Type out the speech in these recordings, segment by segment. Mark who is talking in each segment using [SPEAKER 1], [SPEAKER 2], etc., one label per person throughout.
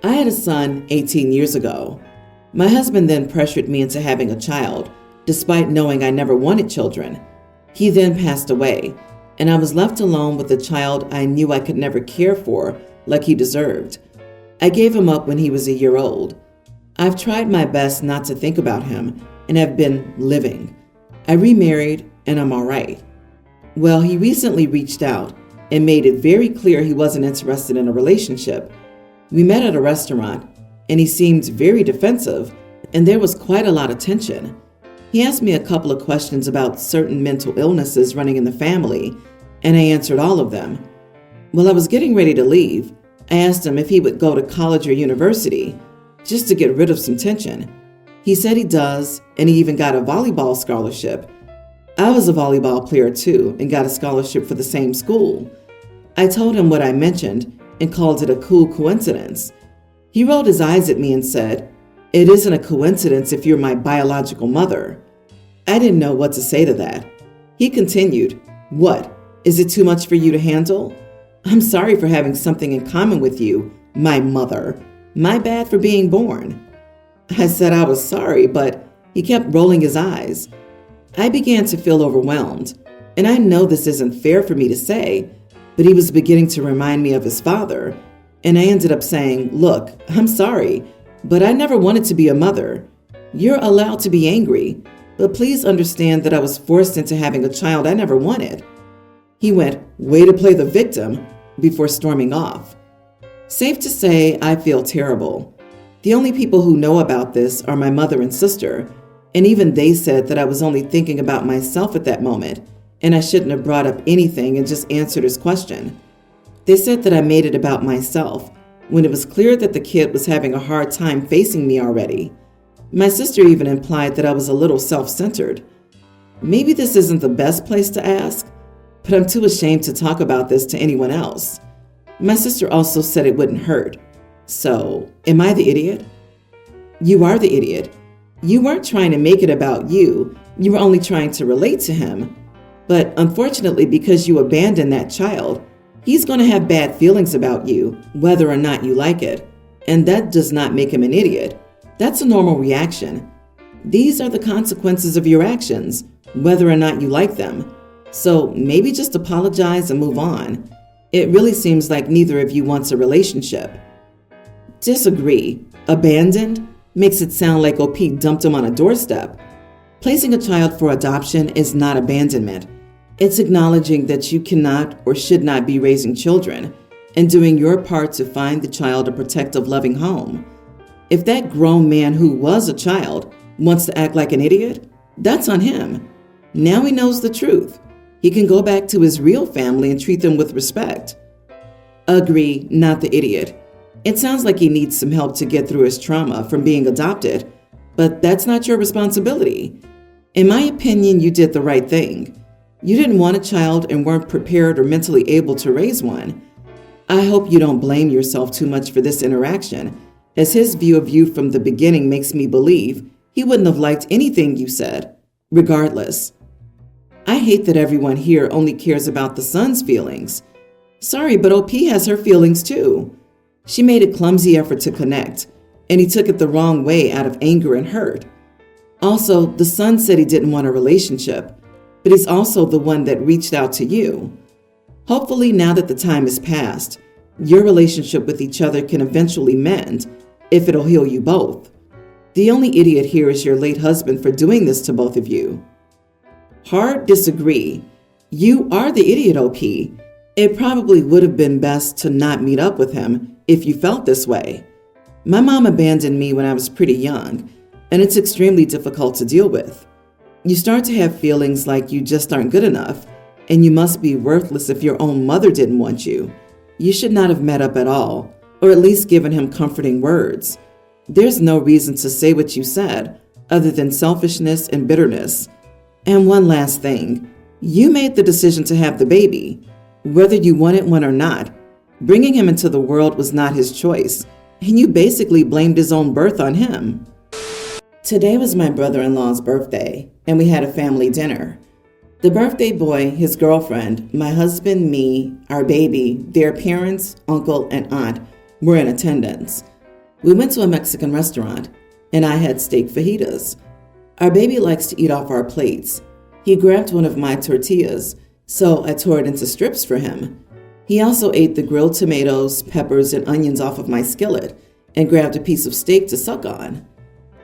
[SPEAKER 1] I had a son 18 years ago. My husband then pressured me into having a child, despite knowing I never wanted children. He then passed away, and I was left alone with a child I knew I could never care for like he deserved. I gave him up when he was a year old. I've tried my best not to think about him and have been living. I remarried and I'm all right. Well, he recently reached out and made it very clear he wasn't interested in a relationship. We met at a restaurant and he seemed very defensive, and there was quite a lot of tension. He asked me a couple of questions about certain mental illnesses running in the family, and I answered all of them. While I was getting ready to leave, I asked him if he would go to college or university, just to get rid of some tension. He said he does, and he even got a volleyball scholarship. I was a volleyball player too and got a scholarship for the same school. I told him what I mentioned and called it a cool coincidence. He rolled his eyes at me and said, "It isn't a coincidence if you're my biological mother." I didn't know what to say to that. He continued, "What? Is it too much for you to handle? I'm sorry for having something in common with you, my mother. My bad for being born." I said I was sorry, but he kept rolling his eyes. I began to feel overwhelmed, and I know this isn't fair for me to say, but he was beginning to remind me of his father, and I ended up saying, "Look, I'm sorry, but I never wanted to be a mother. You're allowed to be angry, but please understand that I was forced into having a child I never wanted." He went, "Way to play the victim," before storming off. Safe to say, I feel terrible. The only people who know about this are my mother and sister, and even they said that I was only thinking about myself at that moment, and I shouldn't have brought up anything and just answered his question. They said that I made it about myself, when it was clear that the kid was having a hard time facing me already. My sister even implied that I was a little self-centered. Maybe this isn't the best place to ask, but I'm too ashamed to talk about this to anyone else. My sister also said it wouldn't hurt. So, am I the idiot? You are the idiot. You weren't trying to make it about you. You were only trying to relate to him. But unfortunately, because you abandoned that child, he's going to have bad feelings about you, whether or not you like it. And that does not make him an idiot. That's a normal reaction. These are the consequences of your actions, whether or not you like them. So maybe just apologize and move on. It really seems like neither of you wants a relationship. Disagree. Abandoned makes it sound like OP dumped him on a doorstep. Placing a child for adoption is not abandonment. It's acknowledging that you cannot or should not be raising children and doing your part to find the child a protective, loving home. If that grown man who was a child wants to act like an idiot, that's on him. Now he knows the truth. He can go back to his real family and treat them with respect. Agree, not the idiot. It sounds like he needs some help to get through his trauma from being adopted, but that's not your responsibility. In my opinion, you did the right thing. You didn't want a child and weren't prepared or mentally able to raise one. I hope you don't blame yourself too much for this interaction, as his view of you from the beginning makes me believe he wouldn't have liked anything you said, regardless. I hate that everyone here only cares about the son's feelings. Sorry, but OP has her feelings too. She made a clumsy effort to connect, and he took it the wrong way out of anger and hurt. Also, the son said he didn't want a relationship, but he's also the one that reached out to you. Hopefully, now that the time has passed, your relationship with each other can eventually mend, if it'll heal you both. The only idiot here is your late husband for doing this to both of you. Hard disagree. You are the idiot, OP. It probably would have been best to not meet up with him if you felt this way. My mom abandoned me when I was pretty young, and it's extremely difficult to deal with. You start to have feelings like you just aren't good enough, and you must be worthless if your own mother didn't want you. You should not have met up at all, or at least given him comforting words. There's no reason to say what you said, other than selfishness and bitterness. And one last thing, you made the decision to have the baby, whether you wanted one or not. Bringing him into the world was not his choice, and you basically blamed his own birth on him. Today was my brother-in-law's birthday, and we had a family dinner. The birthday boy, his girlfriend, my husband, me, our baby, their parents, uncle, and aunt were in attendance. We went to a Mexican restaurant, and I had steak fajitas. Our baby likes to eat off our plates. He grabbed one of my tortillas, so I tore it into strips for him. He also ate the grilled tomatoes, peppers, and onions off of my skillet and grabbed a piece of steak to suck on.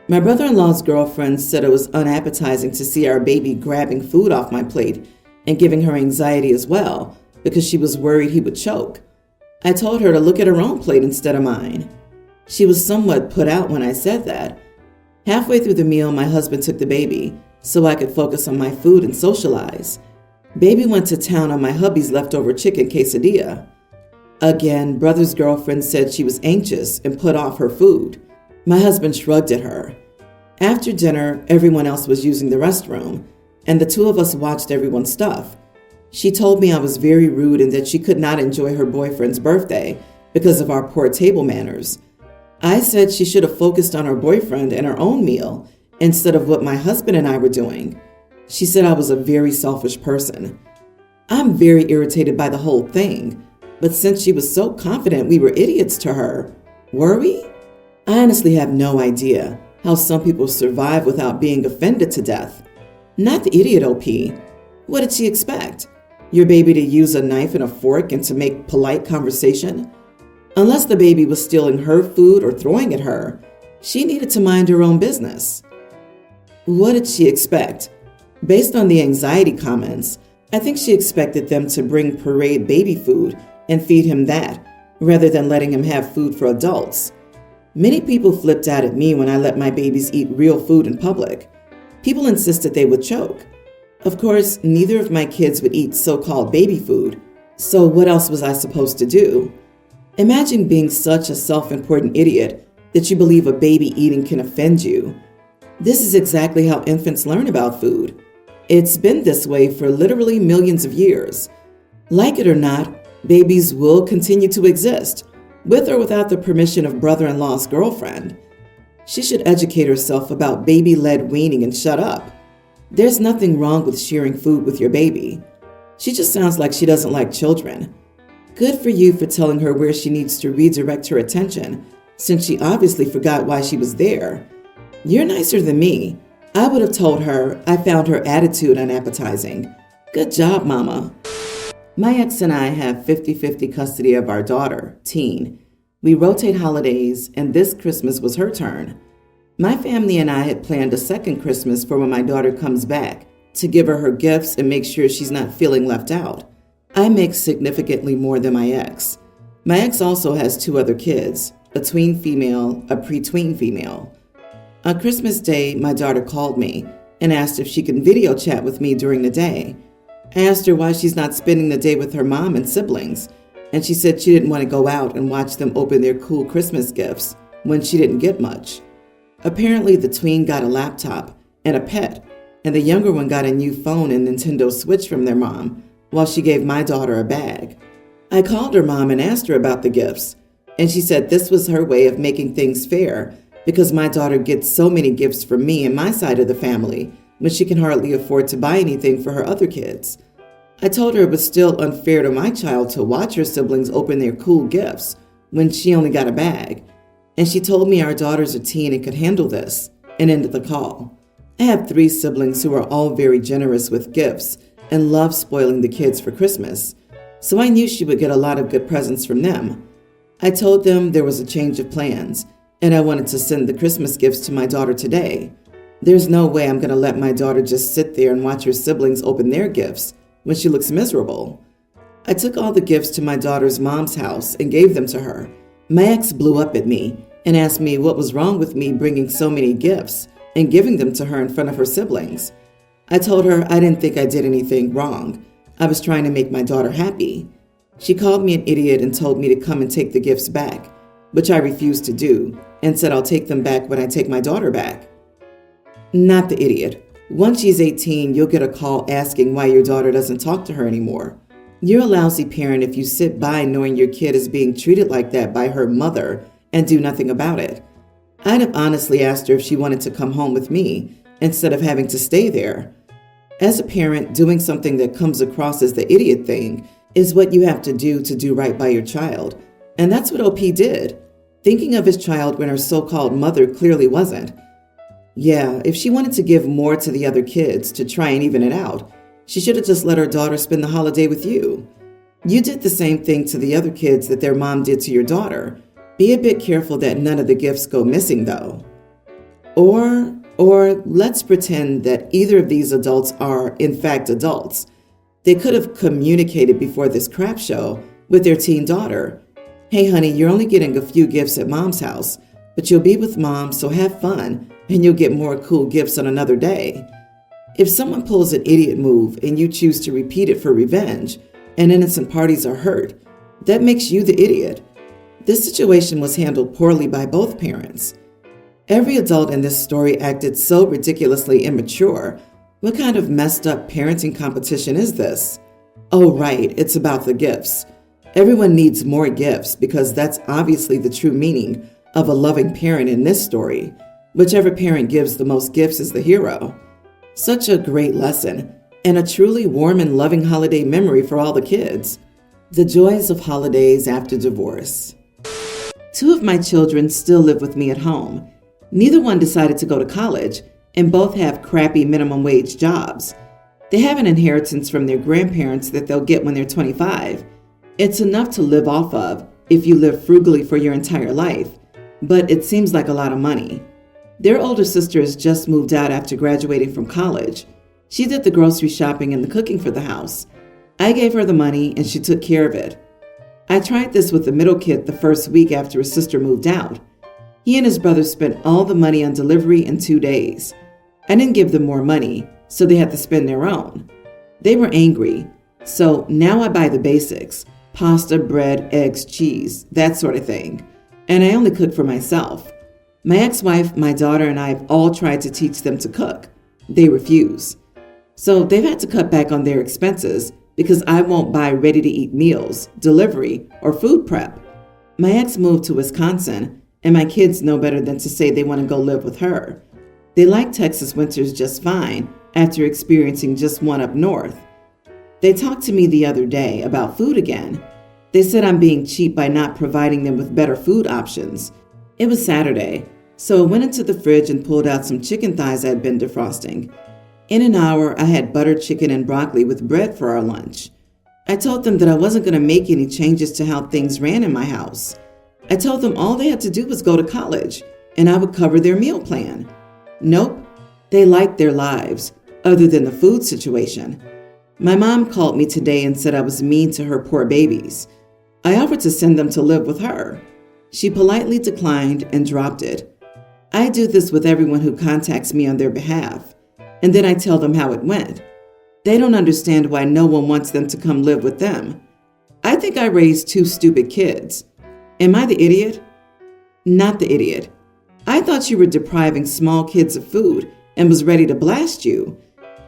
[SPEAKER 1] My brother-in-law's girlfriend said it was unappetizing to see our baby grabbing food off my plate and giving her anxiety as well because she was worried he would choke. I told her to look at her own plate instead of mine. She was somewhat put out when I said that. Halfway through the meal, my husband took the baby so I could focus on my food and socialize. Baby went to town on my hubby's leftover chicken quesadilla. Again, brother's girlfriend said she was anxious and put off her food. My husband shrugged at her. After dinner, everyone else was using the restroom, and the two of us watched everyone's stuff. She told me I was very rude and that she could not enjoy her boyfriend's birthday because of our poor table manners. I said she should have focused on her boyfriend and her own meal instead of what my husband and I were doing. She said I was a very selfish person. I'm very irritated by the whole thing, but since she was so confident we were idiots to her, were we? I honestly have no idea how some people survive without being offended to death. Not the idiot OP. What did she expect? Your baby to use a knife and a fork and to make polite conversation? Unless the baby was stealing her food or throwing at her, she needed to mind her own business. What did she expect? Based on the anxiety comments, I think she expected them to bring parade baby food and feed him that, rather than letting him have food for adults. Many people flipped out at me when I let my babies eat real food in public. People insisted they would choke. Of course, neither of my kids would eat so-called baby food, so what else was I supposed to do? Imagine being such a self-important idiot that you believe a baby eating can offend you. This is exactly how infants learn about food. It's been this way for literally millions of years. Like it or not, babies will continue to exist, with or without the permission of brother-in-law's girlfriend. She should educate herself about baby-led weaning and shut up. There's nothing wrong with sharing food with your baby. She just sounds like she doesn't like children. Good for you for telling her where she needs to redirect her attention, since she obviously forgot why she was there. You're nicer than me. I would have told her I found her attitude unappetizing. Good job, Mama. My ex and I have 50-50 custody of our daughter, teen. We rotate holidays, and this Christmas was her turn. My family and I had planned a second Christmas for when my daughter comes back, to give her gifts and make sure she's not feeling left out. I make significantly more than my ex. My ex also has 2 other kids, a tween female, a pre-tween female. On Christmas Day, my daughter called me and asked if she could video chat with me during the day. I asked her why she's not spending the day with her mom and siblings, and she said she didn't want to go out and watch them open their cool Christmas gifts when she didn't get much. Apparently, the tween got a laptop and a pet, and the younger one got a new phone and Nintendo Switch from their mom, while she gave my daughter a bag. I called her mom and asked her about the gifts, and she said this was her way of making things fair because my daughter gets so many gifts from me and my side of the family when she can hardly afford to buy anything for her other kids. I told her it was still unfair to my child to watch her siblings open their cool gifts when she only got a bag, and she told me our daughters are teen and could handle this, and ended the call. I have 3 siblings who are all very generous with gifts and love spoiling the kids for Christmas, so I knew she would get a lot of good presents from them. I told them there was a change of plans, and I wanted to send the Christmas gifts to my daughter today. There's no way I'm going to let my daughter just sit there and watch her siblings open their gifts when she looks miserable. I took all the gifts to my daughter's mom's house and gave them to her. My ex blew up at me and asked me what was wrong with me bringing so many gifts and giving them to her in front of her siblings. I told her I didn't think I did anything wrong. I was trying to make my daughter happy. She called me an idiot and told me to come and take the gifts back, which I refused to do, and said I'll take them back when I take my daughter back. Not the idiot. Once she's 18, you'll get a call asking why your daughter doesn't talk to her anymore. You're a lousy parent if you sit by knowing your kid is being treated like that by her mother and do nothing about it. I'd have honestly asked her if she wanted to come home with me instead of having to stay there. As a parent, doing something that comes across as the idiot thing is what you have to do right by your child. And that's what OP did. thinking of his child when her so-called mother clearly wasn't. Yeah, if she wanted to give more to the other kids to try and even it out, she should have just let her daughter spend the holiday with you. You did the same thing to the other kids that their mom did to your daughter. Be a bit careful that none of the gifts go missing, though. Or let's pretend that either of these adults are, in fact, adults. They could have communicated before this crap show with their teen daughter. Hey, honey, you're only getting a few gifts at mom's house, but you'll be with mom, so have fun, and you'll get more cool gifts on another day. If someone pulls an idiot move and you choose to repeat it for revenge, and innocent parties are hurt, that makes you the idiot. This situation was handled poorly by both parents. Every adult in this story acted so ridiculously immature. What kind of messed up parenting competition is this? Oh, right, it's about the gifts. Everyone needs more gifts because that's obviously the true meaning of a loving parent in this story. Whichever parent gives the most gifts is the hero. Such a great lesson and a truly warm and loving holiday memory for all the kids. The joys of holidays after divorce. 2 of my children still live with me at home. Neither one decided to go to college, and both have crappy minimum wage jobs. They have an inheritance from their grandparents that they'll get when they're 25. It's enough to live off of if you live frugally for your entire life, but it seems like a lot of money. Their older sister has just moved out after graduating from college. She did the grocery shopping and the cooking for the house. I gave her the money and she took care of it. I tried this with the middle kid the first week after his sister moved out. He and his brother spent all the money on delivery in 2 days. I didn't give them more money, so they had to spend their own. They were angry, so now I buy the basics: pasta, bread, eggs, cheese, that sort of thing. And I only cook for myself. My ex-wife, my daughter, and I have all tried to teach them to cook. They refuse. So they've had to cut back on their expenses because I won't buy ready-to-eat meals, delivery, or food prep. My ex moved to Wisconsin, and my kids know better than to say they want to go live with her. They like Texas winters just fine after experiencing just one up north. They talked to me the other day about food again. They said I'm being cheap by not providing them with better food options. It was Saturday, so I went into the fridge and pulled out some chicken thighs I'd been defrosting. In an hour, I had buttered chicken and broccoli with bread for our lunch. I told them that I wasn't going to make any changes to how things ran in my house. I told them all they had to do was go to college, and I would cover their meal plan. Nope, they liked their lives, other than the food situation. My mom called me today and said I was mean to her poor babies. I offered to send them to live with her. She politely declined and dropped it. I do this with everyone who contacts me on their behalf, and then I tell them how it went. They don't understand why no one wants them to come live with them. I think I raised 2 stupid kids. Am I the idiot? Not the idiot. I thought you were depriving small kids of food and was ready to blast you.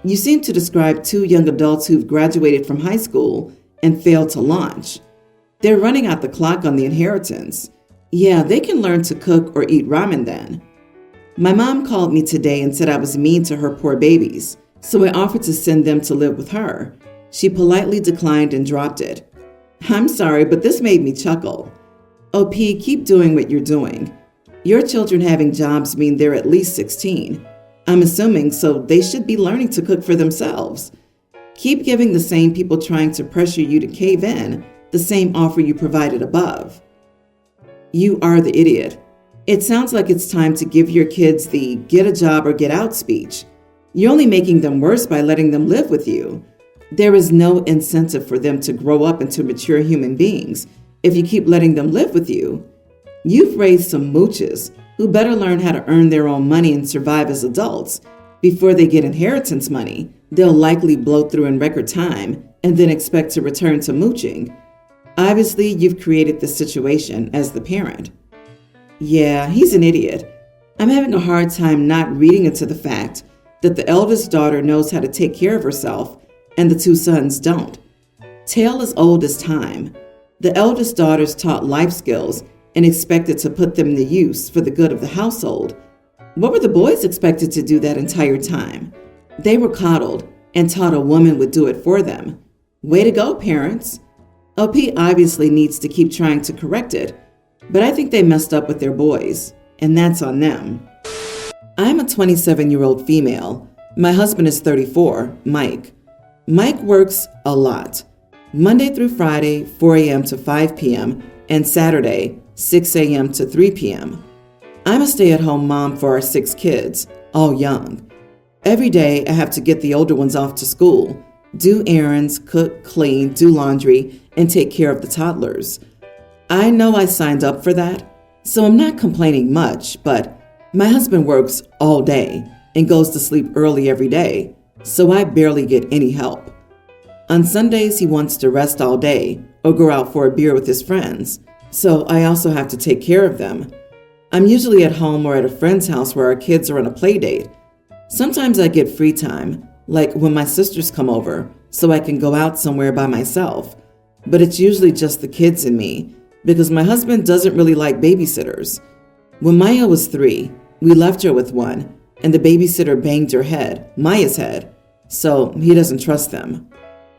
[SPEAKER 1] You seem to describe 2 young adults who've graduated from high school and failed to launch. They're running out the clock on the inheritance. Yeah, they can learn to cook or eat ramen then. My mom called me today and said I was mean to her poor babies, so I offered to send them to live with her. She politely declined and dropped it. I'm sorry, but this made me chuckle. OP, keep doing what you're doing. Your children having jobs mean they're at least 16. I'm assuming, so they should be learning to cook for themselves. Keep giving the same people trying to pressure you to cave in the same offer you provided above. You are the idiot. It sounds like it's time to give your kids the get a job or get out speech. You're only making them worse by letting them live with you. There is no incentive for them to grow up into mature human beings if you keep letting them live with you. You've raised some mooches who better learn how to earn their own money and survive as adults. Before they get inheritance money, they'll likely blow through in record time and then expect to return to mooching. Obviously, you've created this situation as the parent. Yeah, he's an idiot. I'm having a hard time not reading into the fact that the eldest daughter knows how to take care of herself and the 2 sons don't. Tale as old as time. The eldest daughter's taught life skills and expected to put them to use for the good of the household. What were the boys expected to do that entire time? They were coddled and taught a woman would do it for them. Way to go, parents. OP obviously needs to keep trying to correct it. but I think they messed up with their boys, and that's on them. I'm a 27-year-old female. My husband is 34, Mike. Mike works a lot. Monday through Friday, 4 a.m. to 5 p.m., and Saturday, 6 a.m. to 3 p.m. I'm a stay-at-home mom for our 6 kids, all young. Every day, I have to get the older ones off to school, do errands, cook, clean, do laundry, and take care of the toddlers. I know I signed up for that, so I'm not complaining much, but my husband works all day and goes to sleep early every day, so I barely get any help. On Sundays, he wants to rest all day or go out for a beer with his friends, so I also have to take care of them. I'm usually at home or at a friend's house where our kids are on a play date. Sometimes I get free time, like when my sisters come over, so I can go out somewhere by myself. But it's usually just the kids and me, because my husband doesn't really like babysitters. When Maya was 3, we left her with one, and the babysitter banged her head, Maya's head, so he doesn't trust them.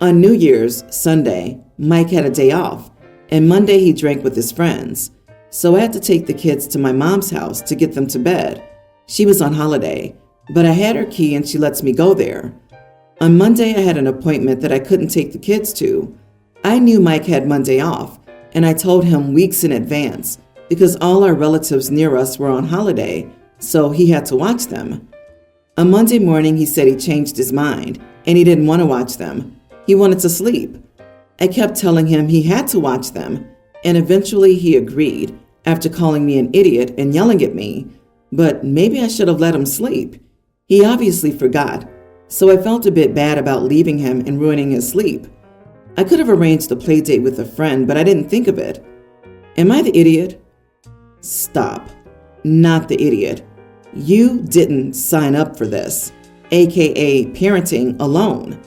[SPEAKER 1] On New Year's, Sunday, Mike had a day off, and Monday he drank with his friends. So I had to take the kids to my mom's house to get them to bed. She was on holiday, but I had her key and she lets me go there. On Monday, I had an appointment that I couldn't take the kids to. I knew Mike had Monday off, and I told him weeks in advance because all our relatives near us were on holiday, so he had to watch them. On Monday morning, he said he changed his mind and he didn't want to watch them. He wanted to sleep. I kept telling him he had to watch them, and eventually he agreed after calling me an idiot and yelling at me, but maybe I should have let him sleep. He obviously forgot, so I felt a bit bad about leaving him and ruining his sleep. I could have arranged a play date with a friend, but I didn't think of it. Am I the idiot? Stop. Not the idiot. You didn't sign up for this, aka parenting alone.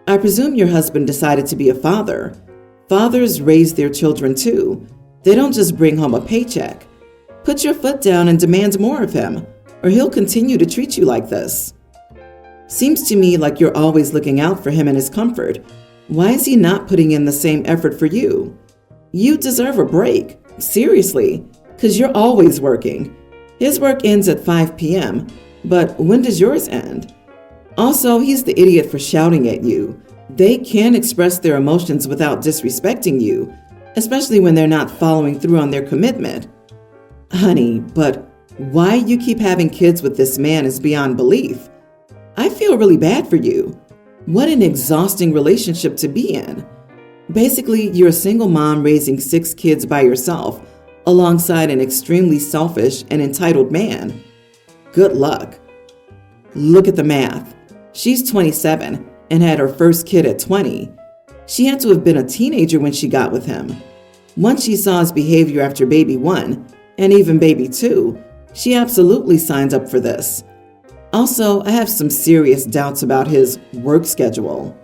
[SPEAKER 1] I presume your husband decided to be a father. Fathers raise their children too. They don't just bring home a paycheck. Put your foot down and demand more of him, or he'll continue to treat you like this. Seems to me like you're always looking out for him and his comfort. Why is he not putting in the same effort for you? You deserve a break, seriously, because you're always working. His work ends at 5 p.m., but when does yours end? Also, he's the idiot for shouting at you. They can express their emotions without disrespecting you, especially when they're not following through on their commitment. Honey, but why you keep having kids with this man is beyond belief. I feel really bad for you. What an exhausting relationship to be in. Basically, you're a single mom raising 6 kids by yourself, alongside an extremely selfish and entitled man. Good luck. Look at the math. She's 27 and had her first kid at 20. She had to have been a teenager when she got with him. Once she saw his behavior after baby 1, and even baby 2, she absolutely signed up for this. Also, I have some serious doubts about his work schedule.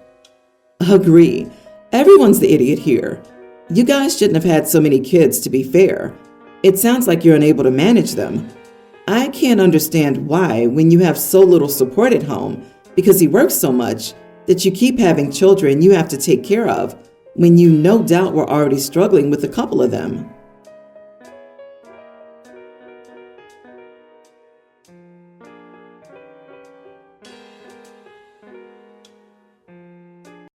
[SPEAKER 1] Agree. Everyone's the idiot here. You guys shouldn't have had so many kids, to be fair. It sounds like you're unable to manage them. I can't understand why, when you have so little support at home, because he works so much, that you keep having children you have to take care of, when you no doubt were already struggling with a couple of them.